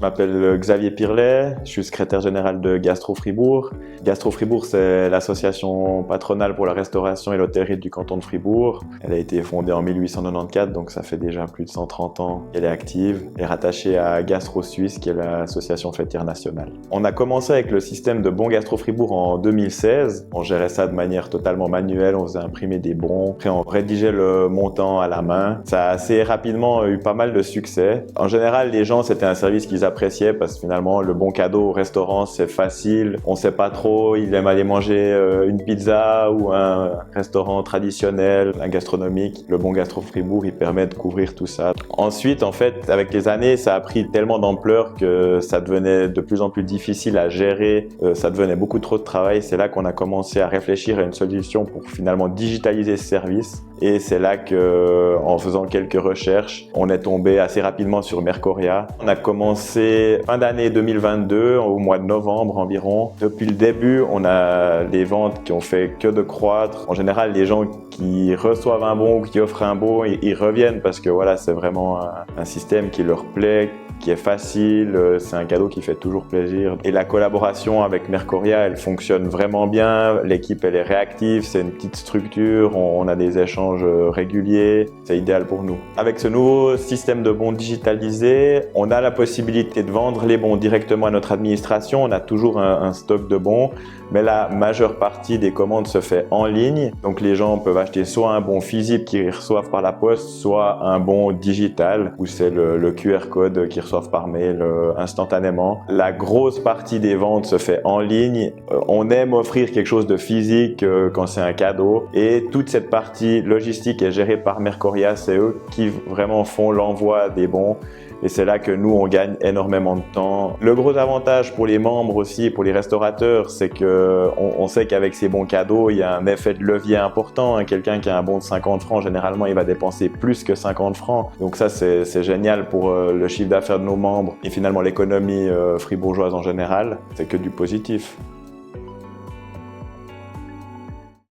Je m'appelle Xavier Pirlet, je suis secrétaire général de Gastro Fribourg. Gastro Fribourg, c'est l'association patronale pour la restauration et l'hôtellerie du canton de Fribourg. Elle a été fondée en 1894, donc ça fait déjà plus de 130 ans qu'elle est active et rattachée à Gastro Suisse, qui est l'association fêtière nationale. On a commencé avec le système de bons Gastro Fribourg en 2016. On gérait ça de manière totalement manuelle, on faisait imprimer des bons, après on rédigeait le montant à la main. Ça a assez rapidement eu pas mal de succès. En général, les gens, c'était un service qu'ils appréciaient parce que finalement, le bon cadeau au restaurant, c'est facile. On sait pas trop, ils aiment aller manger une pizza ou un restaurant traditionnel, un gastronomique. Le bon Gastro Fribourg, il permet de couvrir tout ça. Ensuite, en fait, avec les années, ça a pris tellement d'ampleur que ça devenait de plus en plus difficile à gérer. Ça devenait beaucoup trop de travail. C'est là qu'on a commencé à réfléchir à une solution pour finalement digitaliser ce service. Et c'est là que, en faisant quelques recherches, on est tombé assez rapidement sur Mercoria. On a commencé fin d'année 2022, au mois de novembre environ. Depuis le début, on a des ventes qui ont fait que de croître. En général, les gens qui reçoivent un bon ou qui offrent un bon, ils reviennent parce que voilà, c'est vraiment un système qui leur plaît, qui est facile, c'est un cadeau qui fait toujours plaisir. Et la collaboration avec Mercoria, elle fonctionne vraiment bien. L'équipe, elle est réactive, c'est une petite structure, on a des échanges réguliers, c'est idéal pour nous. Avec ce nouveau système de bons digitalisés, on a la possibilité de vendre les bons directement à notre administration. On a toujours un stock de bons, mais la majeure partie des commandes se fait en ligne. Donc les gens peuvent acheter soit un bon physique qu'ils reçoivent par la poste, soit un bon digital, où c'est le QR code qu'ils reçoivent par mail instantanément. La grosse partie des ventes se fait en ligne. On aime offrir quelque chose de physique quand c'est un cadeau. Et toute cette partie logistique est gérée par Mercoria. C'est eux qui vraiment font l'envoi des bons. Et c'est là que nous, on gagne énormément de temps. Le gros avantage pour les membres aussi, pour les restaurateurs, c'est qu'on sait qu'avec ces bons cadeaux, il y a un effet de levier important. Quelqu'un qui a un bon de 50 francs, généralement, il va dépenser plus que 50 francs. Donc ça, c'est génial pour le chiffre d'affaires de nos membres et finalement l'économie fribourgeoise en général. C'est que du positif.